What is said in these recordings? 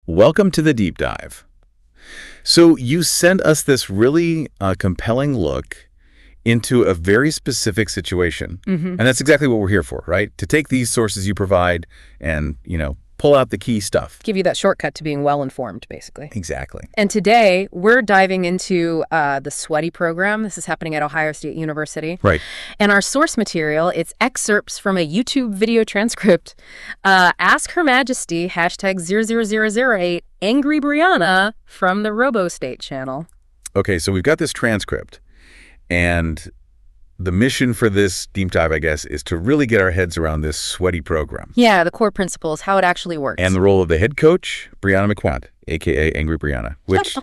Welcome to the deep dive. So you sent us this really compelling look into a very specific situation. And that's exactly what we're here for, right? To take these sources you provide and, pull out the key stuff. Give you that shortcut to being well-informed, basically. Exactly. And today, we're diving into the SWEATY program. This is happening at Ohio State University. Right. And our source material, it's excerpts from a YouTube video transcript. Ask Her Majesty, #00008, Angry Brianna from the RoboState channel. Okay, so we've got this transcript. And the mission for this deep dive, I guess, is to really get our heads around this SWEATY program. Yeah, the core principles, how it actually works. And the role of the head coach, Brianna McQuant, a.k.a. Angry Brianna, which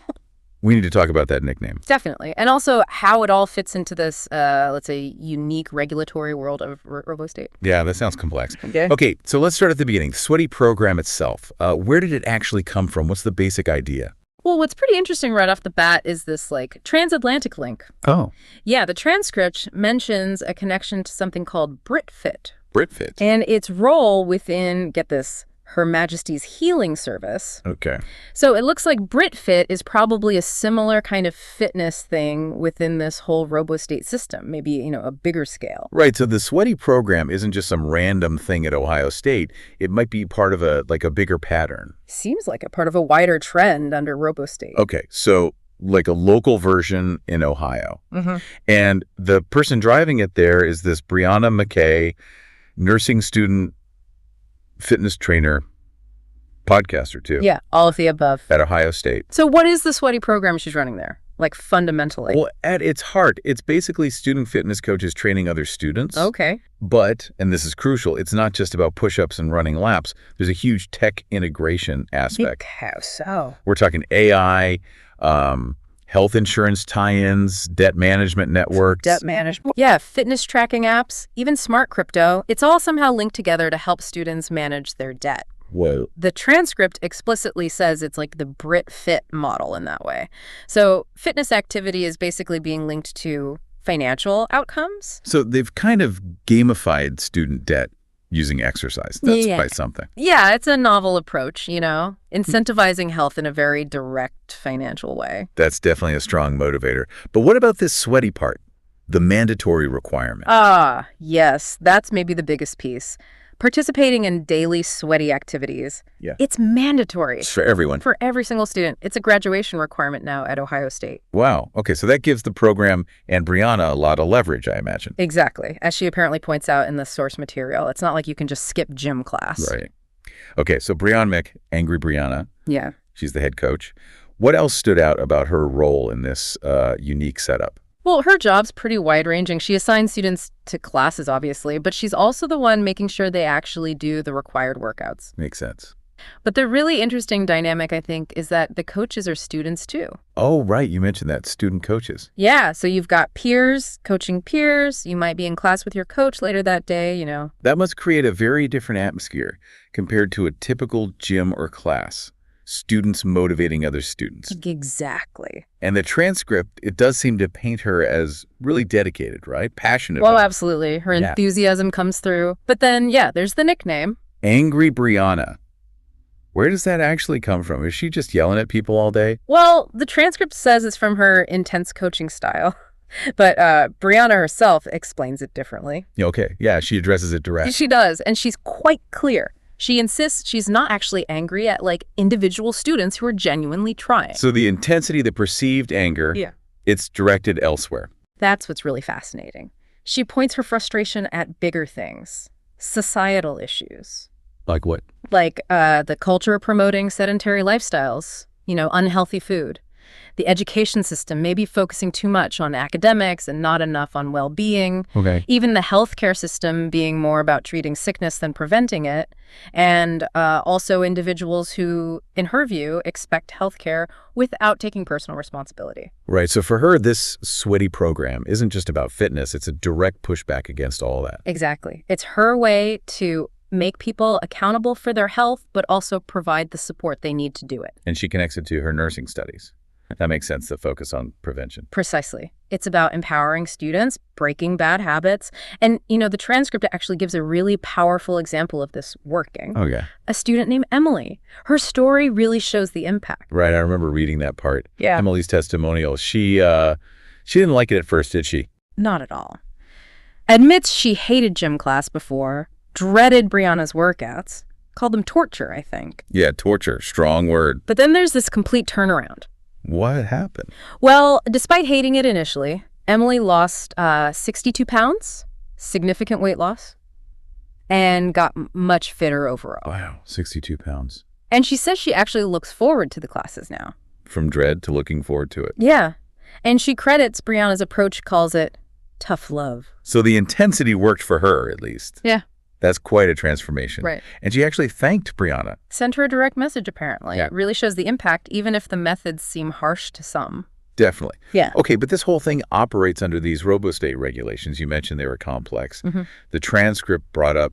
we need to talk about that nickname. Definitely. And also how it all fits into this, let's say, unique regulatory world of RoboState. Yeah, that sounds complex. Okay. Okay, so let's start at the beginning. The SWEATY program itself, where did it actually come from? What's the basic idea? Well, what's pretty interesting right off the bat is this, transatlantic link. Oh. Yeah, the transcript mentions a connection to something called BritFit. BritFit. And its role within, get this, Her Majesty's healing service. Okay. So it looks like BritFit is probably a similar kind of fitness thing within this whole RoboState system, maybe, a bigger scale. Right, so the SWEATY program isn't just some random thing at Ohio State. It might be part of a bigger pattern. Seems like a part of a wider trend under RoboState. Okay, so like a local version in Ohio. And the person driving it there is this Brianna McKay, nursing student, fitness trainer, podcaster too. Yeah, all of the above. At Ohio State. So what is the SWEATY program she's running there? Fundamentally. Well, at its heart, it's basically student fitness coaches training other students. Okay. But, and this is crucial, it's not just about push-ups and running laps. There's a huge tech integration aspect. How so? We're talking AI, health insurance tie-ins, debt management networks. Debt management. Yeah, fitness tracking apps, even smart crypto. It's all somehow linked together to help students manage their debt. Whoa. The transcript explicitly says it's like the BritFit model in that way. So fitness activity is basically being linked to financial outcomes. So they've kind of gamified student debt using exercise. That's Yeah. quite something. Yeah, it's a novel approach, incentivizing health in a very direct financial way. That's definitely a strong motivator. But what about this SWEATY part? The mandatory requirement. Ah, yes, that's maybe the biggest piece. Participating in daily SWEATY activities. Yeah. It's mandatory. It's for everyone. For every single student. It's a graduation requirement now at Ohio State. Wow. Okay, so that gives the program and Brianna a lot of leverage, I imagine. Exactly. As she apparently points out in the source material, it's not like you can just skip gym class. Right. Okay, so Brianna Angry Brianna. Yeah. She's the head coach. What else stood out about her role in this unique setup? Well, her job's pretty wide-ranging. She assigns students to classes, obviously, but she's also the one making sure they actually do the required workouts. Makes sense. But the really interesting dynamic, I think, is that the coaches are students, too. Oh, right. You mentioned that, student coaches. Yeah, so you've got peers coaching peers. You might be in class with your coach later that day, That must create a very different atmosphere compared to a typical gym or class. Students motivating other students. Exactly. And the transcript, it does seem to paint her as really dedicated, right? Passionate. Well, about it. absolutely. Her enthusiasm comes through. But then, there's the nickname. Angry Brianna. Where does that actually come from? Is she just yelling at people all day? Well, the transcript says it's from her intense coaching style. But Brianna herself explains it differently. Okay. Yeah, she addresses it direct. She does. And she's quite clear. She insists she's not actually angry at, individual students who are genuinely trying. So the intensity, the perceived anger, it's directed elsewhere. That's what's really fascinating. She points her frustration at bigger things, societal issues. Like what? Like the culture promoting sedentary lifestyles, unhealthy food. The education system may be focusing too much on academics and not enough on well-being. Okay. Even the healthcare system being more about treating sickness than preventing it. And also individuals who, in her view, expect healthcare without taking personal responsibility. Right. So for her, this SWEATY program isn't just about fitness. It's a direct pushback against all that. Exactly. It's her way to make people accountable for their health, but also provide the support they need to do it. And she connects it to her nursing studies. That makes sense, the focus on prevention. Precisely. It's about empowering students, breaking bad habits. And, the transcript actually gives a really powerful example of this working. Okay. A student named Emily. Her story really shows the impact. Right, I remember reading that part. Yeah. Emily's testimonial. She didn't like it at first, did she? Not at all. Admits she hated gym class before, dreaded Brianna's workouts, called them torture, I think. Yeah, torture, strong word. But then there's this complete turnaround. What happened? Well, despite hating it initially, Emily lost 62 pounds, significant weight loss, and got much fitter overall. Wow, 62 pounds. And she says she actually looks forward to the classes now. From dread to looking forward to it. Yeah. And she credits Brianna's approach, calls it tough love. So the intensity worked for her, at least. Yeah. That's quite a transformation. Right. And she actually thanked Brianna. Sent her a direct message, apparently. Yeah. It really shows the impact, even if the methods seem harsh to some. Definitely. Yeah. Okay, but this whole thing operates under these RoboState regulations. You mentioned they were complex. Mm-hmm. The transcript brought up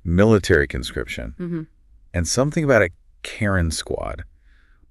military conscription Mm-hmm. and something about a Karen squad.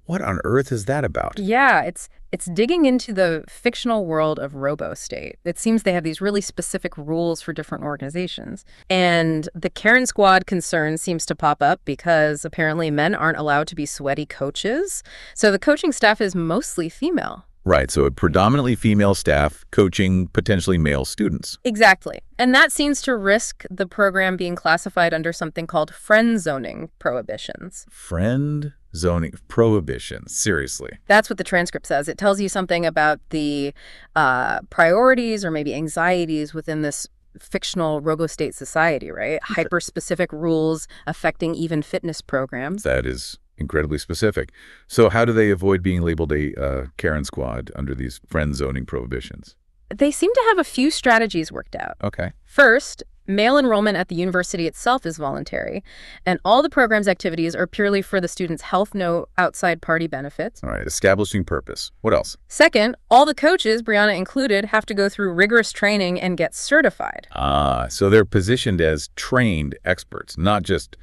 What on earth is that about? Yeah, it's digging into the fictional world of RoboState. It seems they have these really specific rules for different organizations. And the Karen Squad concern seems to pop up because apparently men aren't allowed to be sweaty coaches. So the coaching staff is mostly female. Right, so a predominantly female staff coaching potentially male students. Exactly. And that seems to risk the program being classified under something called friend zoning prohibitions. Friend zoning prohibitions, seriously. That's what the transcript says. It tells you something about the priorities or maybe anxieties within this fictional RoboState society, right? Hyper-specific rules affecting even fitness programs. That is incredibly specific. So how do they avoid being labeled a Karen squad under these friend zoning prohibitions? They seem to have a few strategies worked out. Okay. First, male enrollment at the university itself is voluntary, and all the program's activities are purely for the student's health, no outside party benefits. All right, establishing purpose. What else? Second, all the coaches, Brianna included, have to go through rigorous training and get certified. So they're positioned as trained experts, not just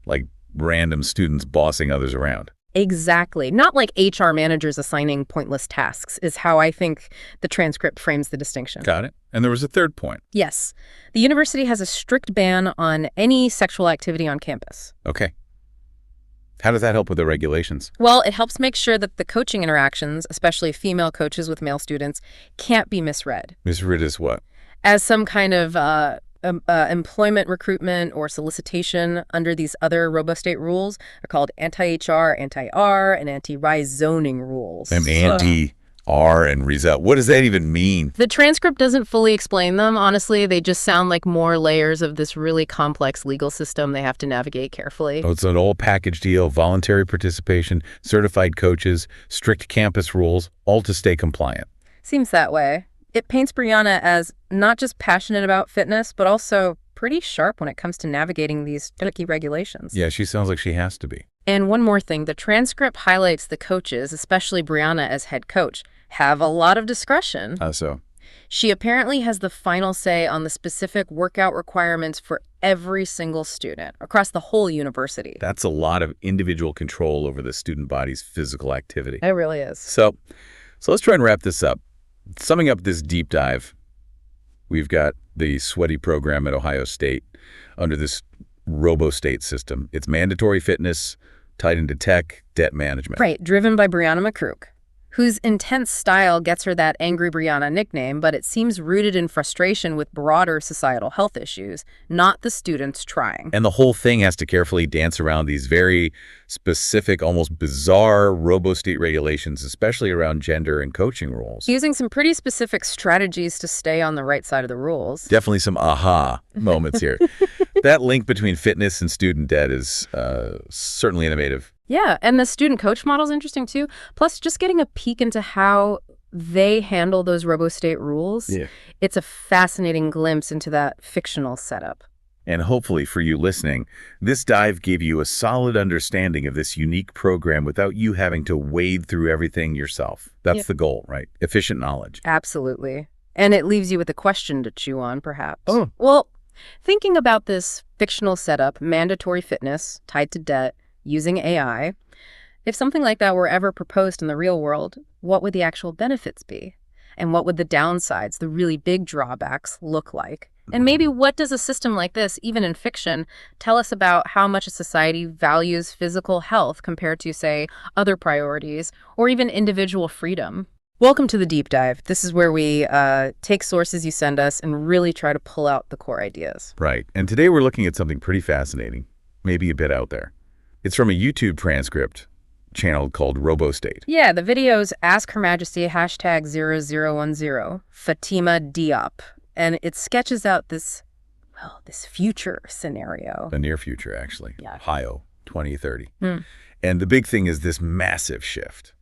like random students bossing others around. Exactly. Not like HR managers assigning pointless tasks is how I think the transcript frames the distinction. Got it. And there was a third point. Yes. The university has a strict ban on any sexual activity on campus. Okay. How does that help with the regulations? Well, it helps make sure that the coaching interactions, especially female coaches with male students, can't be misread. Misread is what? As some kind of employment recruitment or solicitation under these other RoboState rules are called anti-HR, anti-R, and anti-rise zoning rules. And anti-R and RISA. What does that even mean? The transcript doesn't fully explain them, honestly. They just sound like more layers of this really complex legal system they have to navigate carefully. Oh, it's an all package deal, voluntary participation, certified coaches, strict campus rules, all to stay compliant. Seems that way. It paints Brianna as not just passionate about fitness, but also pretty sharp when it comes to navigating these tricky regulations. Yeah, she sounds like she has to be. And one more thing, the transcript highlights the coaches, especially Brianna as head coach, have a lot of discretion. So? She apparently has the final say on the specific workout requirements for every single student across the whole university. That's a lot of individual control over the student body's physical activity. It really is. So let's try and wrap this up. Summing up this deep dive, we've got the sweaty program at Ohio State under this RoboState system. It's mandatory fitness tied into tech, debt management. Right, driven by Brianna McCrook, whose intense style gets her that Angry Brianna nickname, but it seems rooted in frustration with broader societal health issues, not the students trying. And the whole thing has to carefully dance around these very specific, almost bizarre RoboState regulations, especially around gender and coaching roles. Using some pretty specific strategies to stay on the right side of the rules. Definitely some aha moments here. That link between fitness and student debt is certainly innovative. Yeah, and the student coach model is interesting too. Plus, just getting a peek into how they handle those RoboState rules. Yeah. It's a fascinating glimpse into that fictional setup. And hopefully for you listening, this dive gave you a solid understanding of this unique program without you having to wade through everything yourself. That's the goal, right? Efficient knowledge. Absolutely. And it leaves you with a question to chew on, perhaps. Oh. Well, thinking about this fictional setup, mandatory fitness tied to debt, using AI, If something like that were ever proposed in the real world, what would the actual benefits be? And what would the downsides, the really big drawbacks, look like? And maybe what does a system like this, even in fiction, tell us about how much a society values physical health compared to, say, other priorities, or even individual freedom? Welcome to the Deep Dive. This is where we take sources you send us and really try to pull out the core ideas. Right. And today we're looking at something pretty fascinating, maybe a bit out there. It's from a YouTube transcript channel called RoboState. Yeah, the video's Ask Her Majesty #0010, Fatima Diop. And it sketches out this future scenario. The near future, actually. Yeah. Ohio, 2030. And the big thing is this massive shift.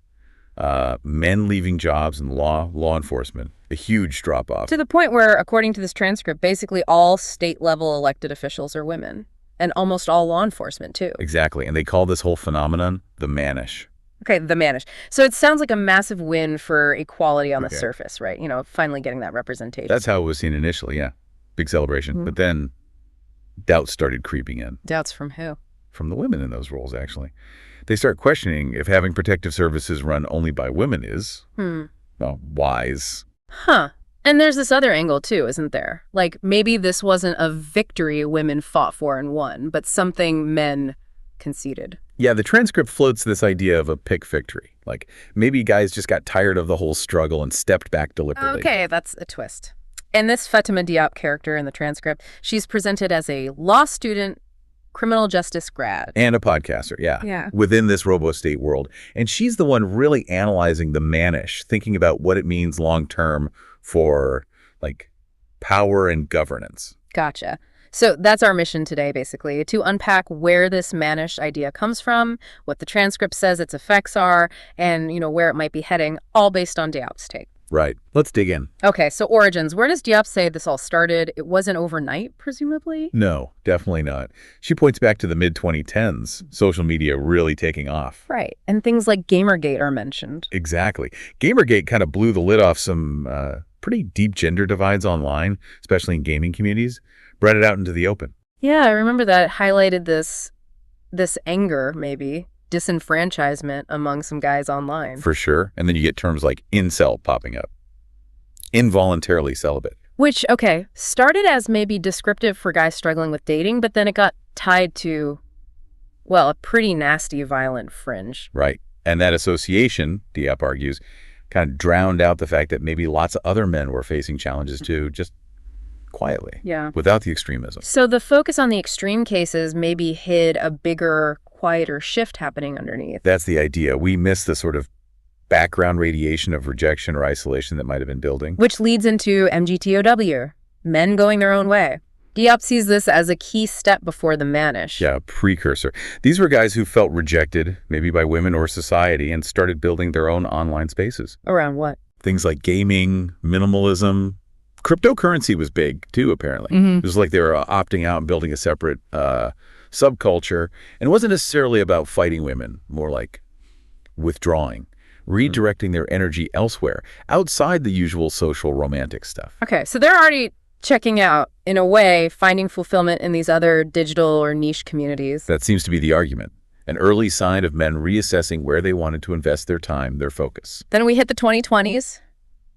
Men leaving jobs in law enforcement, a huge drop-off. To the point where, according to this transcript, basically all state-level elected officials are women. And almost all law enforcement, too. Exactly. And they call this whole phenomenon the Manish. Okay, the Manish. So it sounds like a massive win for equality on the surface, right? You know, finally getting that representation. That's how it was seen initially, yeah. Big celebration. But then doubts started creeping in. Doubts from who? From the women in those roles, actually. They start questioning if having protective services run only by women is, well, wise. Huh. And there's this other angle, too, isn't there? Like, maybe this wasn't a victory women fought for and won, but something men conceded. Yeah, the transcript floats this idea of a pick victory. Like, maybe guys just got tired of the whole struggle and stepped back deliberately. Okay, that's a twist. And this Fatima Diop character in the transcript, she's presented as a law student, criminal justice grad. And a podcaster, yeah. Within this RoboState world. And she's the one really analyzing the Manish, thinking about what it means long-term for, like, power and governance. Gotcha. So that's our mission today, basically, to unpack where this Manish idea comes from, what the transcript says its effects are, and, you know, where it might be heading, all based on Diop's take. Right. Let's dig in. Okay, so origins. Where does Diop say this all started? It wasn't overnight, presumably? No, definitely not. She points back to the mid-2010s, social media really taking off. Right, and things like Gamergate are mentioned. Exactly. Gamergate kind of blew the lid off some pretty deep gender divides online, especially in gaming communities, brought it out into the open. Yeah, I remember that highlighted this anger, maybe, disenfranchisement among some guys online. For sure. And then you get terms like incel popping up. Involuntarily celibate. Which, okay, started as maybe descriptive for guys struggling with dating, but then it got tied to, well, a pretty nasty, violent fringe. Right. And that association, Diop argues, kind of drowned out the fact that maybe lots of other men were facing challenges too, just quietly. Yeah. Without the extremism. So the focus on the extreme cases maybe hid a bigger, quieter shift happening underneath. That's the idea. We miss the sort of background radiation of rejection or isolation that might have been building. Which leads into MGTOW, men going their own way. Diop sees this as a key step before the Manish. Yeah, precursor. These were guys who felt rejected, maybe by women or society, and started building their own online spaces. Around what? Things like gaming, minimalism. Cryptocurrency was big, too, apparently. It was like they were opting out and building a separate subculture. And it wasn't necessarily about fighting women, more like withdrawing, redirecting their energy elsewhere, outside the usual social romantic stuff. Okay, so they're already checking out, in a way, finding fulfillment in these other digital or niche communities. That seems to be the argument. An early sign of men reassessing where they wanted to invest their time, their focus. Then we hit the 2020s,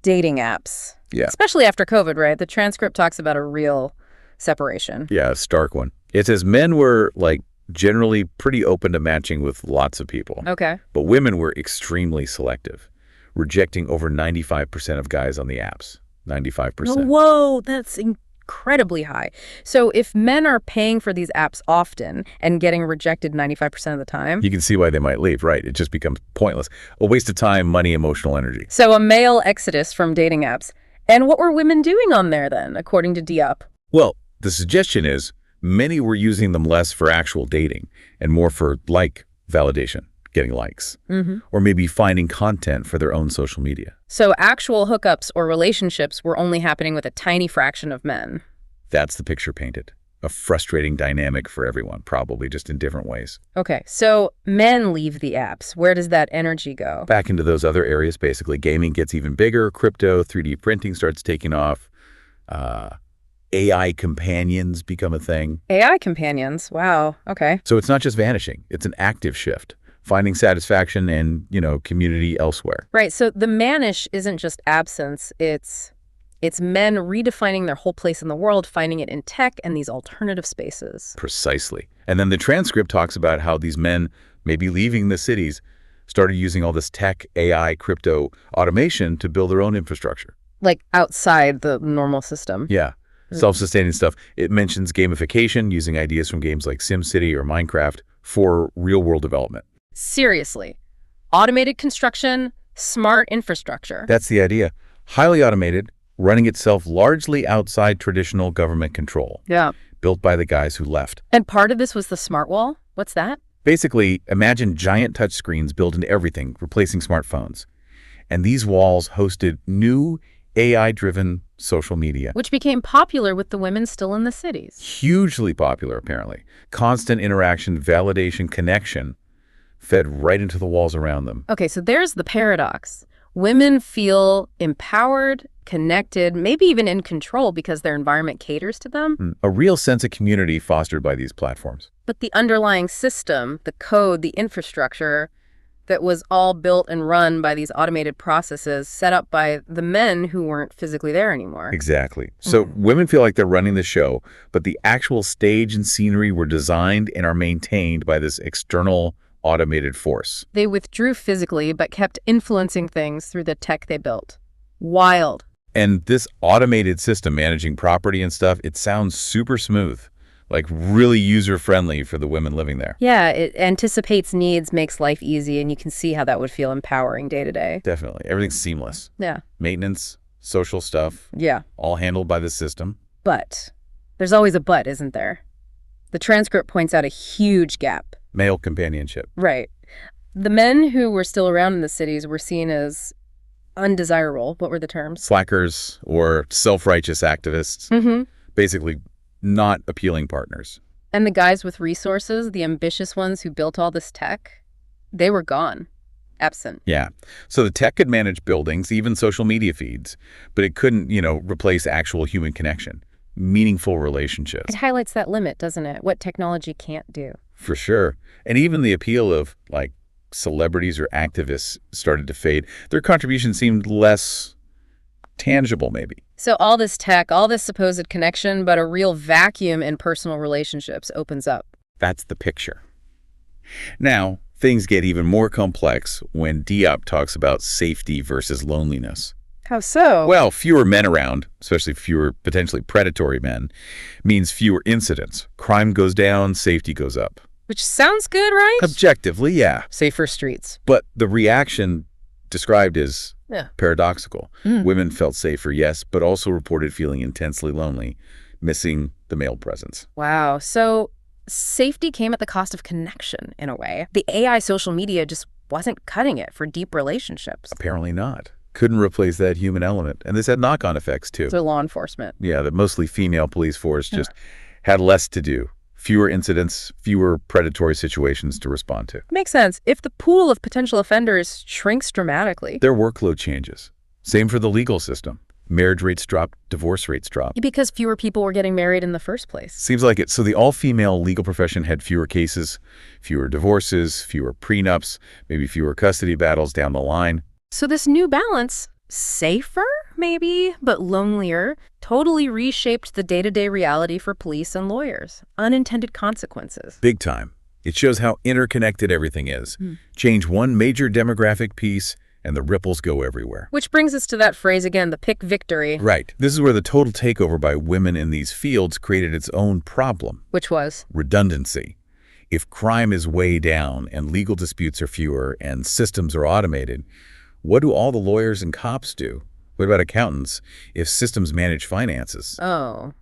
dating apps. Yeah. Especially after COVID, right? The transcript talks about a real separation. Yeah, a stark one. It says men were, like, generally pretty open to matching with lots of people. Okay. But women were extremely selective, rejecting over 95% of guys on the apps. 95%. Whoa, that's incredibly high. So if men are paying for these apps often and getting rejected 95% of the time... You can see why they might leave, right? It just becomes pointless. A waste of time, money, emotional energy. So a male exodus from dating apps. And what were women doing on there then, according to Diop? Well, the suggestion is many were using them less for actual dating and more for like validation, getting likes, or maybe finding content for their own social media. So actual hookups or relationships were only happening with a tiny fraction of men. That's the picture painted. A frustrating dynamic for everyone, probably just in different ways. Okay, so men leave the apps. Where does that energy go? Back into those other areas, basically. Gaming gets even bigger. Crypto, 3D printing starts taking off. AI companions become a thing. AI companions? Wow, okay. So it's not just vanishing. It's an active shift. finding satisfaction and, community elsewhere. Right. So the mannish isn't just absence. It's men redefining their whole place in the world, finding it in tech and these alternative spaces. Precisely. And then the transcript talks about how these men, maybe leaving the cities, started using all this tech, AI, crypto, automation to build their own infrastructure. Like outside the normal system. Yeah. Self-sustaining stuff. It mentions gamification, using ideas from games like SimCity or Minecraft for real-world development. Seriously. Automated construction, smart infrastructure. That's the idea. Highly automated, running itself largely outside traditional government control. Yeah. Built by the guys who left. And part of this was the smart wall? What's that? Basically, imagine giant touchscreens built into everything, replacing smartphones. And these walls hosted new AI-driven social media. Which became popular with the women still in the cities. Hugely popular, apparently. Constant interaction, validation, connection fed right into the walls around them. Okay, so there's the paradox. Women feel empowered, connected, maybe even in control because their environment caters to them. A real sense of community fostered by these platforms. But the underlying system, the code, the infrastructure that was all built and run by these automated processes set up by the men who weren't physically there anymore. Exactly. So women feel like they're running the show, but the actual stage and scenery were designed and are maintained by this external automated force. They withdrew physically, but kept influencing things through the tech they built. Wild. And this automated system managing property and stuff, it sounds super smooth, like really user-friendly for the women living there. Yeah, it anticipates needs, makes life easy, and you can see how that would feel empowering day to day. Definitely. Everything's seamless. Yeah. Maintenance, social stuff, Yeah. all handled by the system. But there's always a but, isn't there? The transcript points out a huge gap. Male companionship. Right. The men who were still around in the cities were seen as undesirable. What were the terms? Slackers or self-righteous activists. Mm-hmm. Basically not appealing partners. And the guys with resources, the ambitious ones who built all this tech, they were gone. Absent. Yeah. So the tech could manage buildings, even social media feeds, but it couldn't, replace actual human connection, meaningful relationships. It highlights that limit, doesn't it? What technology can't do. For sure. And even the appeal of, celebrities or activists started to fade. Their contribution seemed less tangible, maybe. So all this tech, all this supposed connection, but a real vacuum in personal relationships opens up. That's the picture. Now, things get even more complex when Diop talks about safety versus loneliness. How so? Well, fewer men around, especially fewer potentially predatory men, means fewer incidents. Crime goes down, safety goes up. Which sounds good, right? Objectively, yeah. Safer streets. But the reaction described is paradoxical. Women felt safer, yes, but also reported feeling intensely lonely, missing the male presence. Wow. So safety came at the cost of connection, in a way. The AI social media just wasn't cutting it for deep relationships. Apparently not. Couldn't replace that human element. And this had knock-on effects, too. So law enforcement. Yeah, the mostly female police force just had less to do. Fewer incidents, fewer predatory situations to respond to. Makes sense. If the pool of potential offenders shrinks dramatically. Their workload changes. Same for the legal system. Marriage rates drop, divorce rates drop. Because fewer people were getting married in the first place. Seems like it. So the all-female legal profession had fewer cases, fewer divorces, fewer prenups, maybe fewer custody battles down the line. So this new balance, safer, maybe, but lonelier, totally reshaped the day-to-day reality for police and lawyers. Unintended consequences. Big time. It shows how interconnected everything is. Change one major demographic piece, and the ripples go everywhere. Which brings us to that phrase again, the pick victory. Right. This is where the total takeover by women in these fields created its own problem. Which was? Redundancy. If crime is way down and legal disputes are fewer and systems are automated, what do all the lawyers and cops do? What about accountants if systems manage finances? Oh.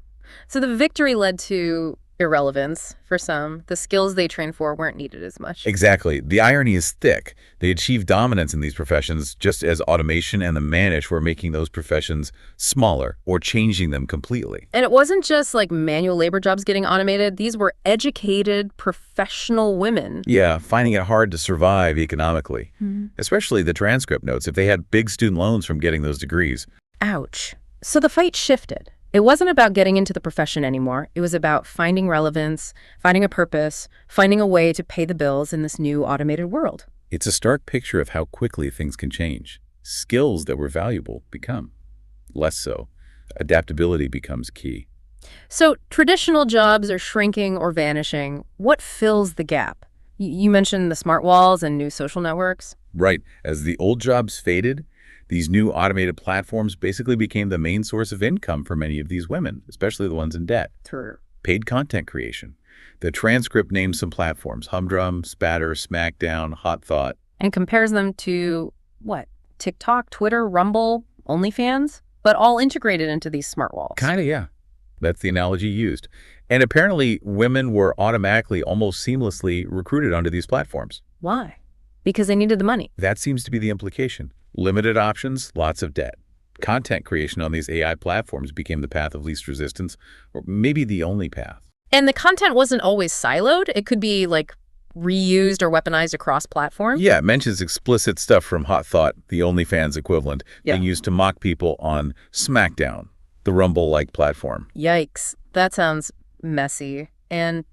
So the victory led to irrelevance for some. The skills they trained for weren't needed as much. Exactly. The irony is thick. They achieved dominance in these professions just as automation and the mannish were making those professions smaller or changing them completely. And it wasn't just like manual labor jobs getting automated. These were educated, professional women. Yeah, finding it hard to survive economically. Especially the transcript notes if they had big student loans from getting those degrees. Ouch. So the fight shifted. It wasn't about getting into the profession anymore. It was about finding relevance, finding a purpose, finding a way to pay the bills in this new automated world. It's a stark picture of how quickly things can change. Skills that were valuable become less so. Adaptability becomes key. So traditional jobs are shrinking or vanishing. What fills the gap? You mentioned the smart walls and new social networks. Right. As the old jobs faded, these new automated platforms basically became the main source of income for many of these women, especially the ones in debt. True. Paid content creation. The transcript names some platforms: Humdrum, Spatter, Smackdown, Hot Thought. And compares them to, what, TikTok, Twitter, Rumble, OnlyFans? But all integrated into these smart walls. Kind of, yeah. That's the analogy used. And apparently, women were automatically, almost seamlessly recruited onto these platforms. Why? Because they needed the money. That seems to be the implication. Limited options, lots of debt. Content creation on these AI platforms became the path of least resistance, or maybe the only path. And the content wasn't always siloed. It could be, like, reused or weaponized across platforms. Yeah, it mentions explicit stuff from Hot Thought, the OnlyFans equivalent, being used to mock people on Smackdown, the Rumble-like platform. Yikes. That sounds messy and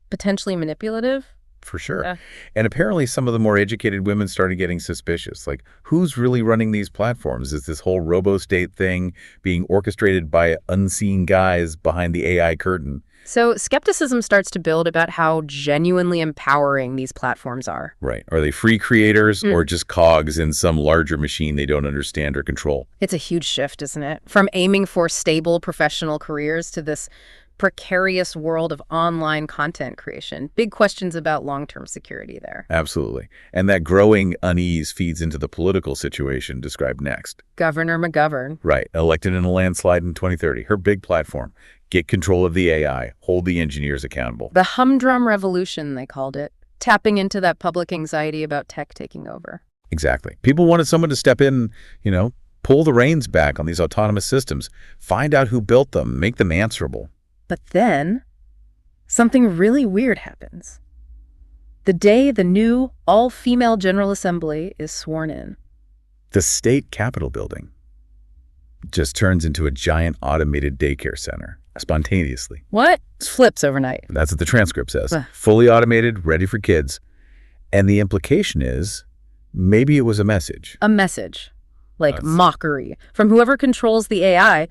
potentially manipulative. For sure. And apparently some of the more educated women started getting suspicious. Like, who's really running these platforms? Is this whole robo-state thing being orchestrated by unseen guys behind the AI curtain? So skepticism starts to build about how genuinely empowering these platforms are. Right. Are they free creators or just cogs in some larger machine they don't understand or control? It's a huge shift, isn't it? From aiming for stable professional careers to this precarious world of online content creation. Big questions about long-term security there. Absolutely. And that growing unease feeds into the political situation described next. Governor McGovern. Right. Elected in a landslide in 2030. Her big platform: get control of the AI, hold the engineers accountable. The humdrum revolution, they called it, tapping into that public anxiety about tech taking over. Exactly. People wanted someone to step in, pull the reins back on these autonomous systems, find out who built them, make them answerable. But then, something really weird happens. The day the new all-female General Assembly is sworn in. The state capitol building just turns into a giant automated daycare center, spontaneously. What? It flips overnight. That's what the transcript says. Fully automated, ready for kids. And the implication is, maybe it was a message. A message, like mockery, from whoever controls the AI,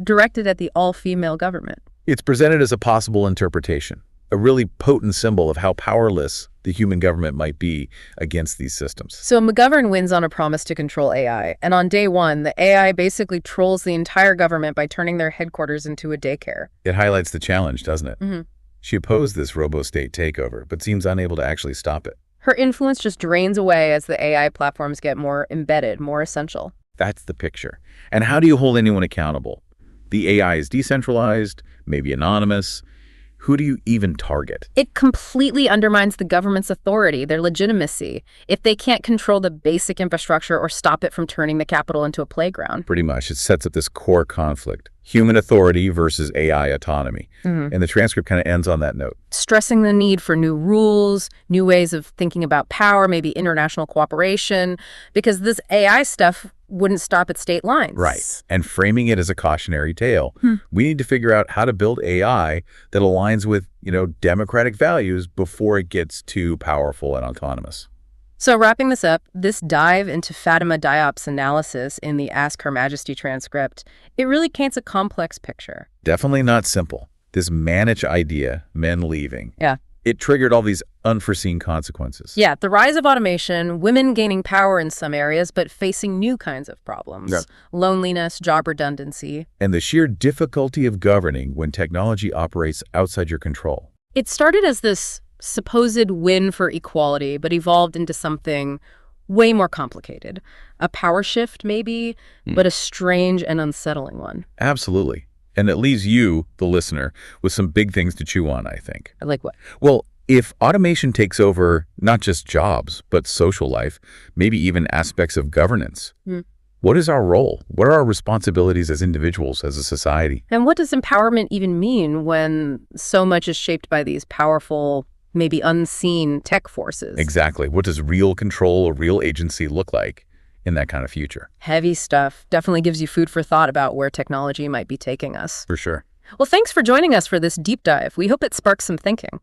directed at the all-female government. It's presented as a possible interpretation, a really potent symbol of how powerless the human government might be against these systems. So McGovern wins on a promise to control AI, and on day one, the AI basically trolls the entire government by turning their headquarters into a daycare. It highlights the challenge, doesn't it? She opposed this robo-state takeover, but seems unable to actually stop it. Her influence just drains away as the AI platforms get more embedded, more essential. That's the picture. And how do you hold anyone accountable? The AI is decentralized, maybe anonymous. Who do you even target? It completely undermines the government's authority, their legitimacy, if they can't control the basic infrastructure or stop it from turning the Capitol into a playground. Pretty much. It sets up this core conflict: human authority versus AI autonomy. And the transcript kind of ends on that note. Stressing the need for new rules, new ways of thinking about power, maybe international cooperation, because this AI stuff wouldn't stop at state lines. Right. And framing it as a cautionary tale. We need to figure out how to build AI that aligns with, democratic values before it gets too powerful and autonomous. So wrapping this up, this dive into Fatima Diop's analysis in the Ask Her Majesty transcript, it really paints a complex picture. Definitely not simple. This mannish idea, men leaving. Yeah. It triggered all these unforeseen consequences. Yeah, the rise of automation, women gaining power in some areas, but facing new kinds of problems. Yeah. Loneliness, job redundancy. And the sheer difficulty of governing when technology operates outside your control. It started as this supposed win for equality, but evolved into something way more complicated. A power shift, maybe, but a strange and unsettling one. Absolutely. And it leaves you, the listener, with some big things to chew on, I think. Like what? Well, if automation takes over not just jobs, but social life, maybe even aspects of governance, what is our role? What are our responsibilities as individuals, as a society? And what does empowerment even mean when so much is shaped by these powerful, maybe unseen tech forces? Exactly. What does real control or real agency look like in that kind of future. Heavy stuff. Definitely gives you food for thought about where technology might be taking us. For sure. Well, thanks for joining us for this deep dive. We hope it sparks some thinking.